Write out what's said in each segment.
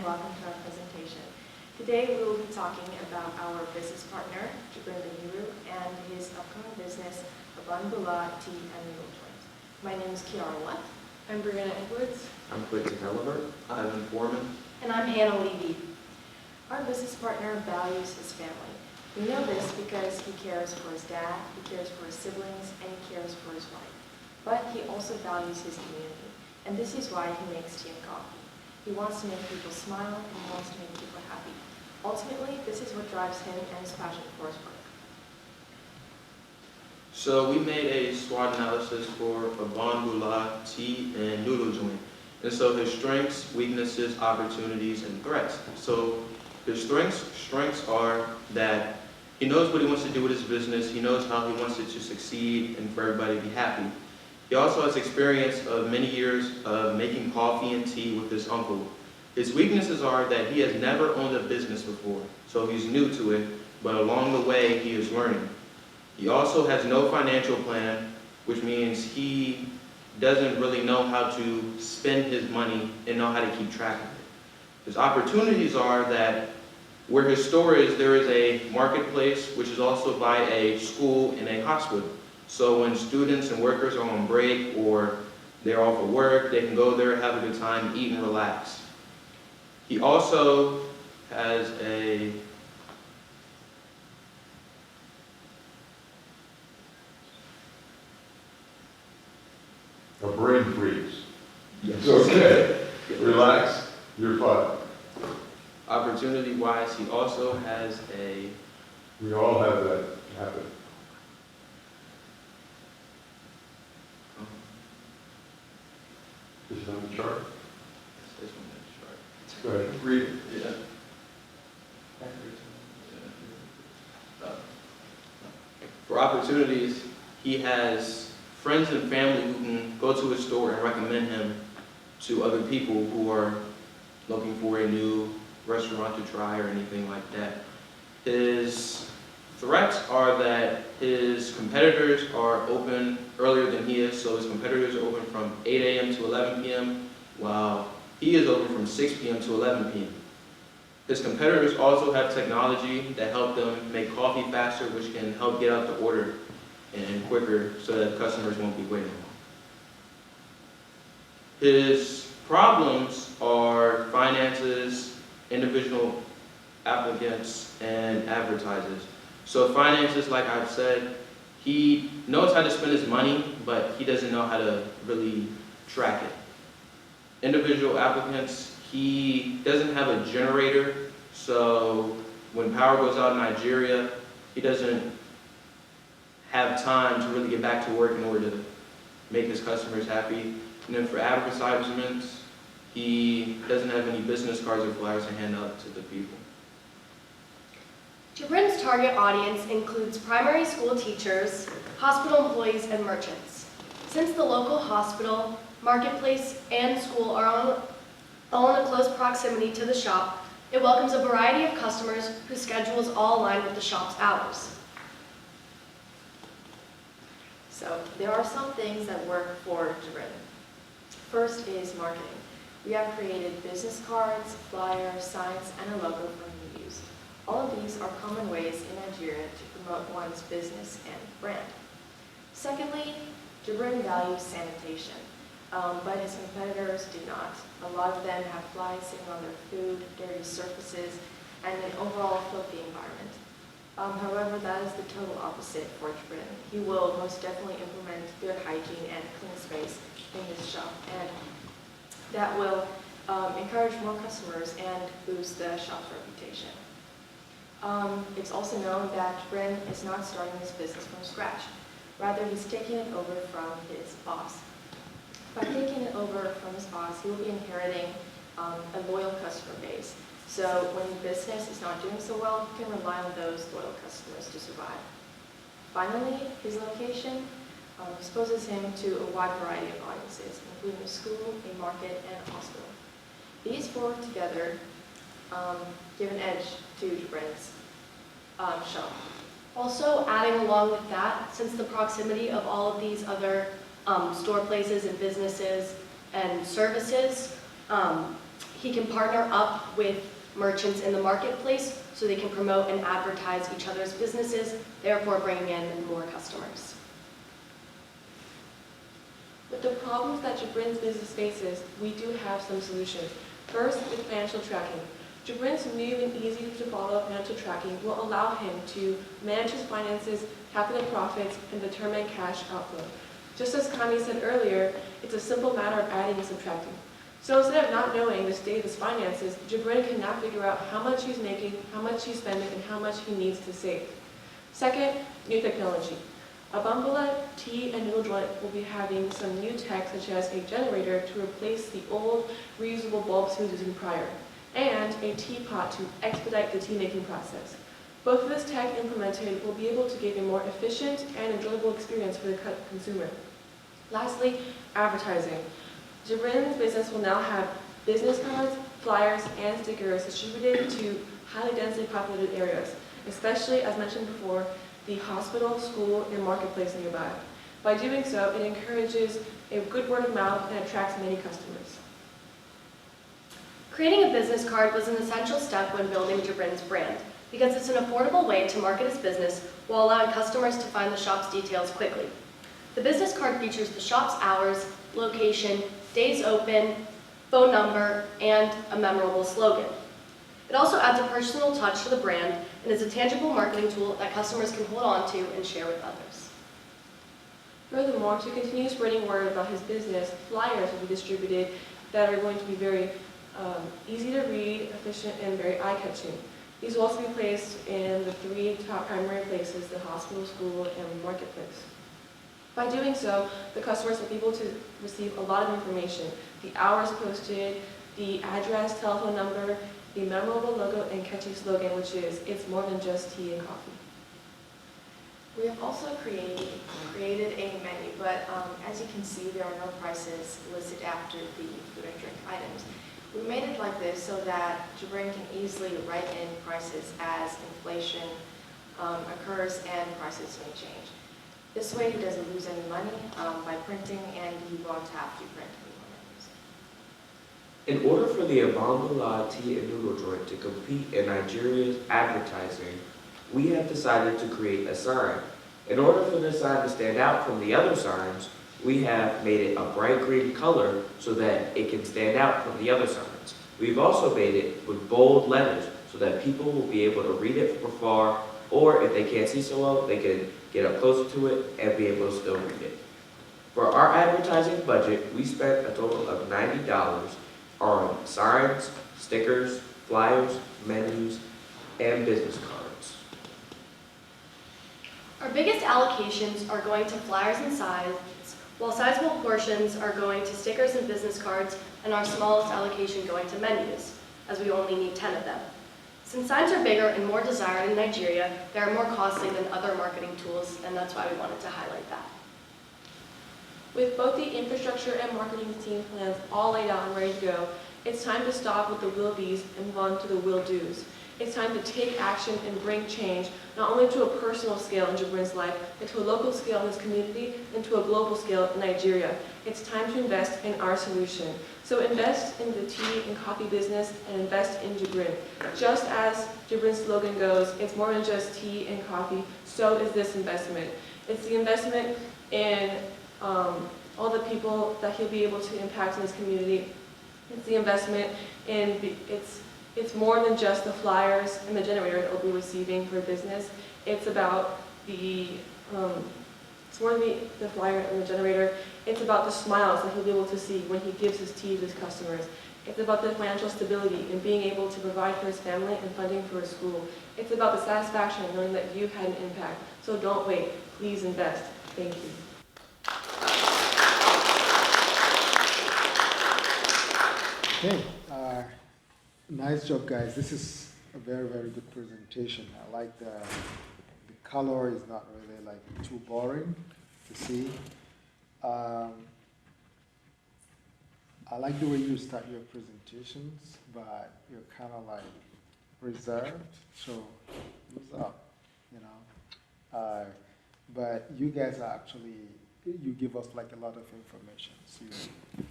welcome to our presentation. Today we will be talking about our business partner, Jibrin and his upcoming business, Abandula Tea and Noodle Joint. My name is Kiara Watt. I'm Brianna Edwards. I'm Quinton Helliver. Ivan Foreman. And I'm Hannah Levy. Our business partner values his family. We know this because he cares for his dad, he cares for his siblings, and he cares for his wife. But he also values his community, and this is why he makes tea and coffee. He wants to make people smile, and he wants to make people happy. Ultimately, this is what drives him and his passion for his work. So we made a SWOT analysis for Abandula Tea and Noodle Joint. And so his strengths, weaknesses, opportunities, and threats. So his strengths are that he knows what he wants to do with his business, he knows how he wants it to succeed and for everybody to be happy. He also has experience of many years of making coffee and tea with his uncle. His weaknesses are that he has never owned a business before, so he's new to it, but along the way he is learning. He also has no financial plan, which means he doesn't really know how to spend his money and know how to keep track of it. His opportunities are that where his store is, there is a marketplace, which is also by a school and a hospital. So when students and workers are on break or they're off of work, they can go there, have a good time, eat and relax. He also has a brain freeze. Yes. It's okay. Relax. You're fine. Opportunity-wise, he also has a We all have that happen. Is it on the chart? this one that's Go ahead. Read it. short. Yeah. For opportunities, he has friends and family who can go to his store and recommend him to other people who are looking for a new restaurant to try or anything like that. His threats are that his competitors are open earlier than he is, so his competitors are open from 8 a.m. to 11 p.m., while he is open from 6 p.m. to 11 p.m. His competitors also have technology that help them make coffee faster, which can help get out the order and quicker so that customers won't be waiting long. His problems are finances, individual applicants, and advertisers. So finances, like I've said, he knows how to spend his money, but he doesn't know how to really track it. Individual applicants, he doesn't have a generator, so when power goes out in Nigeria, he doesn't have time to really get back to work in order to make his customers happy. And then for advertisements, he doesn't have any business cards or flyers to hand out to the people. Jibrin's target audience includes primary school teachers, hospital employees, and merchants. Since the local hospital, marketplace, and school are all in a close proximity to the shop, it welcomes a variety of customers whose schedules all align with the shop's hours. So there are some things that work for Jibrin. First is marketing. We have created business cards, flyers, signs, and a logo for him to use. All of these are common ways in Nigeria to promote one's business and brand. Secondly, Jibrin values sanitation, but his competitors do not. A lot of them have flies sitting on their food, dirty surfaces, and an overall filthy environment. However, that is the total opposite for Jibrin. He will most definitely implement good hygiene and clean space in his shop, and that will encourage more customers and boost the shop's reputation. It's also known that Jibrin is not starting his business from scratch. Rather, he's taking it over from his boss. By taking it over from his boss, he will be inheriting a loyal customer base. So when the business is not doing so well, he can rely on those loyal customers to survive. Finally, his location exposes him to a wide variety of audiences, including a school, a market, and a hospital. These four together give an edge to Jibrin's shop. Also, adding along with that, since the proximity of all of these other store places and businesses and services, He can partner up with merchants in the marketplace so they can promote and advertise each other's businesses, therefore bringing in more customers. With the problems that Jibrin's business faces, we do have some solutions. First, with financial tracking. Jibrin's new and easy to follow financial tracking will allow him to manage his finances, calculate profits, and determine cash outflow. Just as Kami said earlier, it's a simple matter of adding and subtracting. So instead of not knowing the state of his finances, Jibrin can now figure out how much he's making, how much he's spending, and how much he needs to save. Second, new technology. Abambula tea and noodle joint will be having some new tech such as a generator to replace the old reusable bulbs he was using prior, and a teapot to expedite the tea making process. Both of this tech implemented will be able to give a more efficient and enjoyable experience for the consumer. Lastly, advertising. Jibrin's business will now have business cards, flyers, and stickers distributed to highly densely populated areas, especially, as mentioned before, the hospital, school, and marketplace nearby. By doing so, it encourages a good word of mouth and attracts many customers. Creating a business card was an essential step when building Jibrin's brand, because it's an affordable way to market his business while allowing customers to find the shop's details quickly. The business card features the shop's hours, location, days open, phone number, and a memorable slogan. It also adds a personal touch to the brand and is a tangible marketing tool that customers can hold on to and share with others. Furthermore, to continue spreading word about his business, flyers will be distributed that are going to be very easy to read, efficient, and very eye-catching. These will also be placed in the 3 top primary places, the hospital, school, and marketplace. By doing so, the customers will be able to receive a lot of information: the hours posted, the address, telephone number, the memorable logo, and catchy slogan, which is, "It's more than just tea and coffee." We have also created a menu, but as you can see, there are no prices listed after the food and drink items. We made it like this so that Jibrin can easily write in prices as inflation occurs and prices may change. This way he doesn't lose any money by printing, and he won't have to print any more menus. In order for the Abambula tea and noodle joint to compete in Nigeria's advertising, we have decided to create a sign. In order for this sign to stand out from the other signs, we have made it a bright green color so that it can stand out from the other signs. We've also made it with bold letters so that people will be able to read it from afar, or if they can't see so well, they can get up closer to it and be able to still read it. For our advertising budget, we spent a total of $90 on signs, stickers, flyers, menus, and business cards. Our biggest allocations are going to flyers and signs, while sizable portions are going to stickers and business cards, and our smallest allocation going to menus, as we only need 10 of them. Since signs are bigger and more desired in Nigeria, they are more costly than other marketing tools, and that's why we wanted to highlight that. With both the infrastructure and marketing team plans all laid out and ready to go, it's time to stop with the will-be's and move on to the will-do's. It's time to take action and bring change, not only to a personal scale in Jibrin's life, but to a local scale in his community and to a global scale in Nigeria. It's time to invest in our solution. So invest in the tea and coffee business and invest in Jibrin. Just as Jibrin's slogan goes, it's more than just tea and coffee, so is this investment. It's the investment in all the people that he'll be able to impact in his community. It's the investment in, it's more than just the flyers and the generator that he'll be receiving for business. It's about it's more than the flyer and the generator. It's about the smiles that he'll be able to see when he gives his tea to his customers. It's about the financial stability and being able to provide for his family and funding for his school. It's about the satisfaction of knowing that you've had an impact. So don't wait. Please invest. Thank you. Okay, nice job, guys. This is a very, very good presentation. I like the color is not really like too boring to see. I like the way you start your presentations, but you're kind of like reserved. So what's up, you know? But you guys are actually, you give us like a lot of information. So you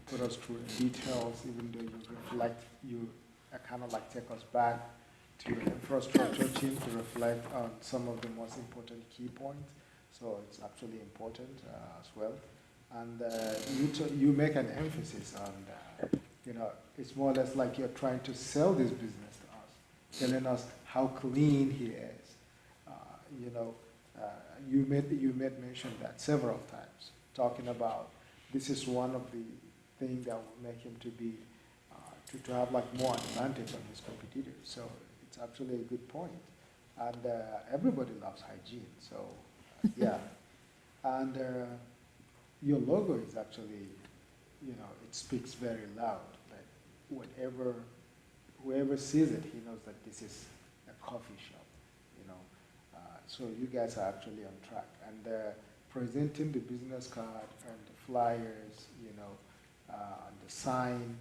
put us through in details, even though you reflect, you kind of like take us back to your infrastructure team to reflect on some of the most important key points. So it's actually important as well. And you make an emphasis on, it's more or less like you're trying to sell this business to us, telling us how clean he is. You made mention that several times, talking about this is one of the things that will make him to be, to have like more advantage on his competitors. So it's actually a good point. And everybody loves hygiene, so yeah. And your logo is actually, it speaks very loud. Like whoever sees it, he knows that this is a coffee shop, So you guys are actually on track. And presenting the business card and the flyers, and the sign,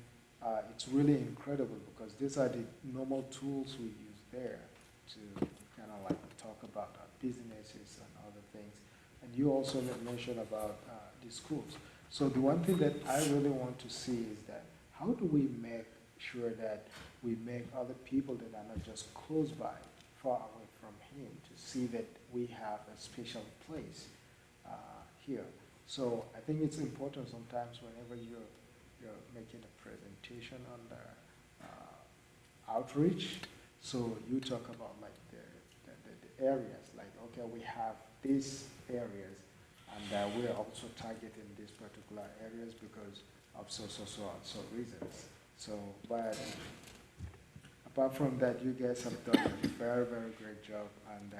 it's really incredible because these are the normal tools we use there to kind of like talk about our businesses and other things. And you also mentioned about the schools. So the one thing that I really want to see is that how do we make sure that we make other people that are not just close by, far away from him, to see that we have a special place here. So I think it's important sometimes whenever you're making a presentation on the outreach, so you talk about like the areas, like, okay, we have these areas, and we're also targeting these particular areas because of so reasons. So, but apart from that, you guys have done a very, very great job, and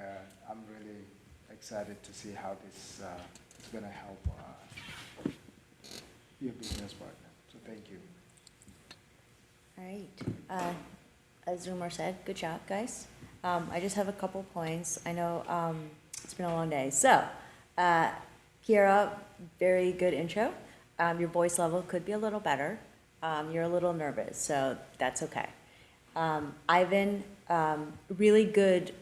I'm really excited to see how this is going to help your business partner. So thank you. All right. As Umar said, good job, guys. I just have a couple points. I know it's been a long day. So, Kiera, very good intro. Your voice level could be a little better. You're a little nervous, so that's okay. Ivan, really good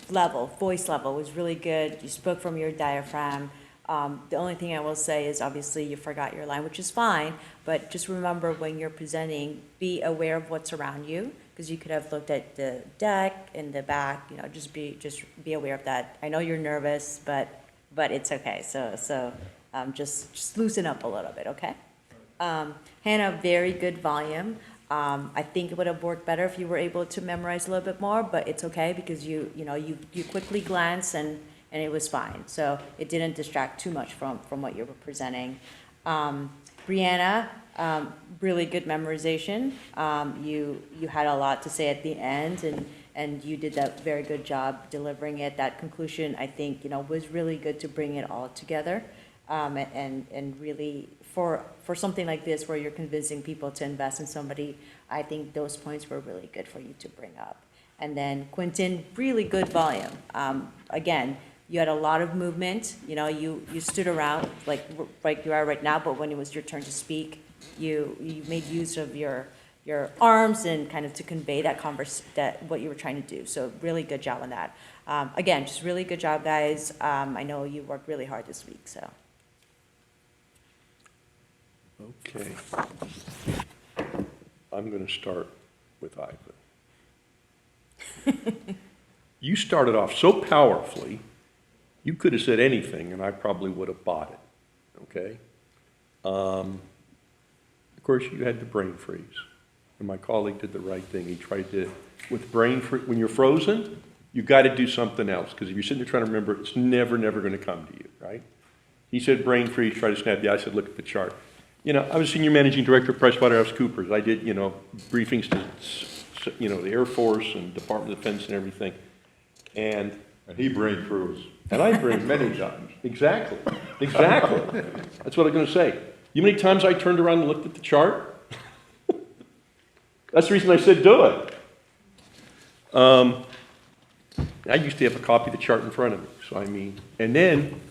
voice level was really good. You spoke from your diaphragm. The only thing I will say is obviously you forgot your line, which is fine, but just remember when you're presenting, be aware of what's around you, because you could have looked at the deck in the back, just be aware of that. I know you're nervous, but it's okay. So just loosen up a little bit, okay? Hannah, very good volume. I think it would have worked better if you were able to memorize a little bit more, but it's okay because you quickly glance and it was fine. So it didn't distract too much from what you were presenting. Brianna, really good memorization. You had a lot to say at the end, and you did that very good job delivering it. That conclusion, I think, was really good to bring it all together, and really for something like this where you're convincing people to invest in somebody, I think those points were really good for you to bring up. And then Quentin, really good volume. Again, you had a lot of movement. You stood around like you are right now, but when it was your turn to speak, you made use of your arms and kind of to convey that what you were trying to do. So really good job on that. Again, just really good job, guys. I know you worked really hard this week, so. Okay. I'm going to start with Ivan. You started off so powerfully, you could have said anything, and I probably would have bought it, okay? Of course, you had the brain freeze, and my colleague did the right thing. He tried to, with brain freeze, when you're frozen, you've got to do something else, because if you're sitting there trying to remember, it's never going to come to you, right? He said brain freeze, try to snap the eye. I said, look at the chart. I was senior managing director of PricewaterhouseCoopers. I did, briefings to, the Air Force and Department of Defense and everything. And he brain froze. And I brain many times. Exactly. That's what I'm going to say. You know how many times I turned around and looked at the chart? That's the reason I said do it. I used to have a copy of the chart in front of me. So, and then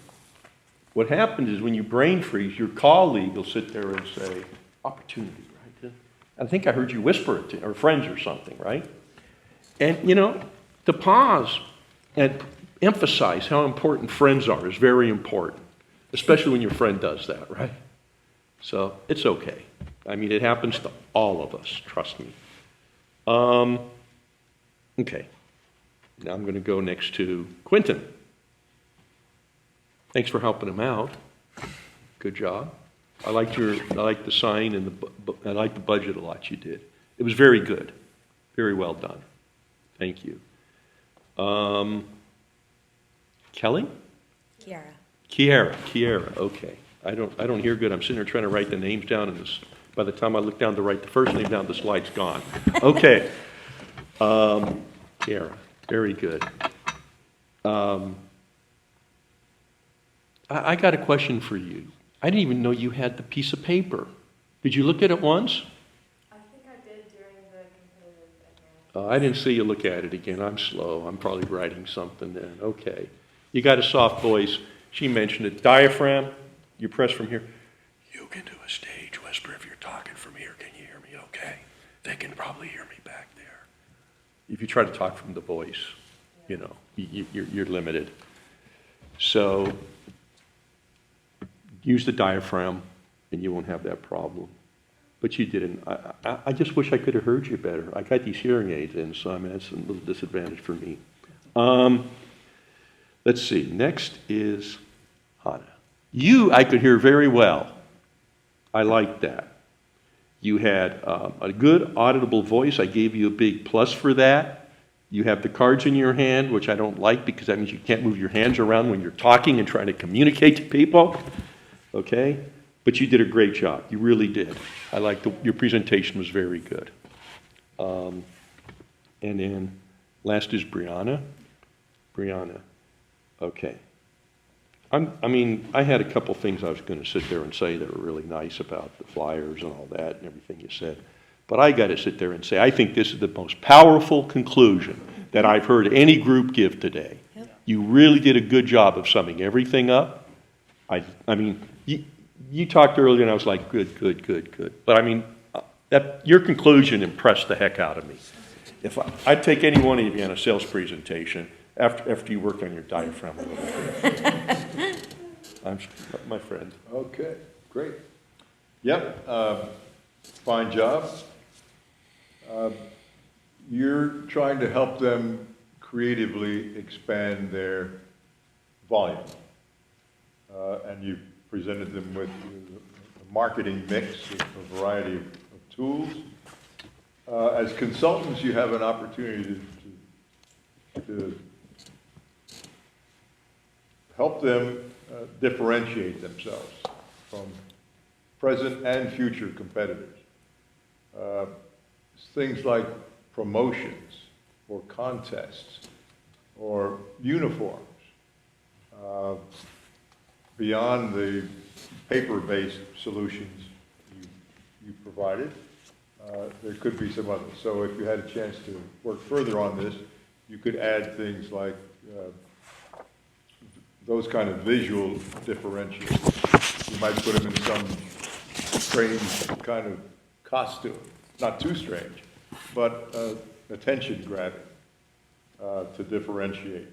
what happens is when you brain freeze, your colleague will sit there and say, opportunity, right? I think I heard you whisper it to, or friends or something, right? And, to pause and emphasize how important friends are is very important, especially when your friend does that, right? So it's okay. I mean, it happens to all of us, trust me. Okay. Now I'm going to go next to Quentin. Thanks for helping him out. Good job. I liked the sign and I liked the budget a lot you did. It was very good. Very well done. Thank you. Kelly? Kiara, okay. I don't hear good. I'm sitting there trying to write the names down, and by the time I look down to write the first name down, the slide's gone. Okay. Kiara, very good. I got a question for you. I didn't even know you had the piece of paper. Did you look at it once? I think I did during the competitive. I didn't see you look at it again. I'm slow. I'm probably writing something then. Okay. You got a soft voice. She mentioned it. Diaphragm. You press from here. You can do a stage whisper if you're talking from here. Can you hear me okay? They can probably hear me back there. If you try to talk from the voice, you know, you're limited. So use the diaphragm and you won't have that problem. But you didn't. I just wish I could have heard you better. I got these hearing aids in, so I mean, that's a little disadvantage for me. Let's see. Next is Hannah. You, I could hear very well. I liked that. You had a good auditable voice. I gave you a big plus for that. You have the cards in your hand, which I don't like because that means you can't move your hands around when you're talking and trying to communicate to people. Okay? But you did a great job. You really did. I liked your presentation was very good. And then last is Brianna. Brianna. Okay. I mean, I had a couple things I was going to sit there and say that were really nice about the flyers and all that and everything you said. But I got to sit there and say, I think this is the most powerful conclusion that I've heard any group give today. Yep. You really did a good job of summing everything up. I mean, you talked earlier and I was like, good. But I mean, your conclusion impressed the heck out of me. If I'd take any one of you on a sales presentation after you worked on your diaphragm a little bit. I'm my friend. Okay, great. Yep, fine job. You're trying to help them creatively expand their volume. And you presented them with a marketing mix, a variety of tools. As consultants, you have an opportunity to help them differentiate themselves from present and future competitors. Things like promotions or contests or uniforms. Beyond the paper-based solutions you provided, there could be some others. So if you had a chance to work further on this, you could add things like those kind of visual differentiators. You might put them in some strange kind of costume, not too strange, but attention grabbing to differentiate.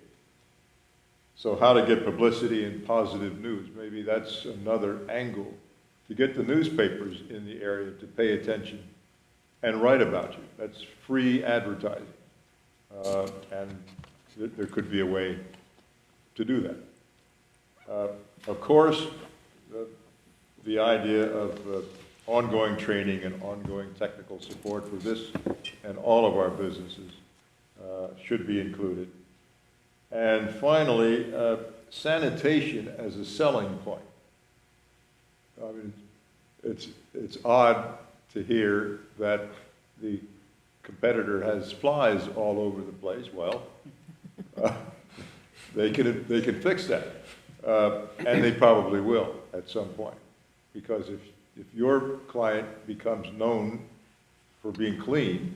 So how to get publicity and positive news, maybe that's another angle to get the newspapers in the area to pay attention and write about you. That's free advertising. And there could be a way to do that. Of course, the idea of ongoing training and ongoing technical support for this and all of our businesses should be included. And finally, sanitation as a selling point. I mean, it's odd to hear that the competitor has flies all over the place. Well, they can fix that, and they probably will at some point, because if your client becomes known for being clean,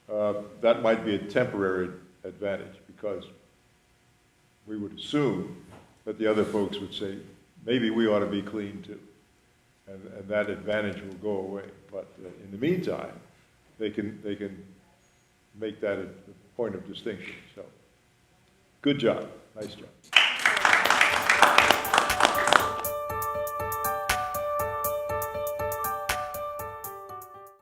that might be a temporary advantage, because we would assume that the other folks would say, maybe we ought to be clean too. And that advantage will go away. But in the meantime, they can make that a point of distinction. So, good job. Nice job.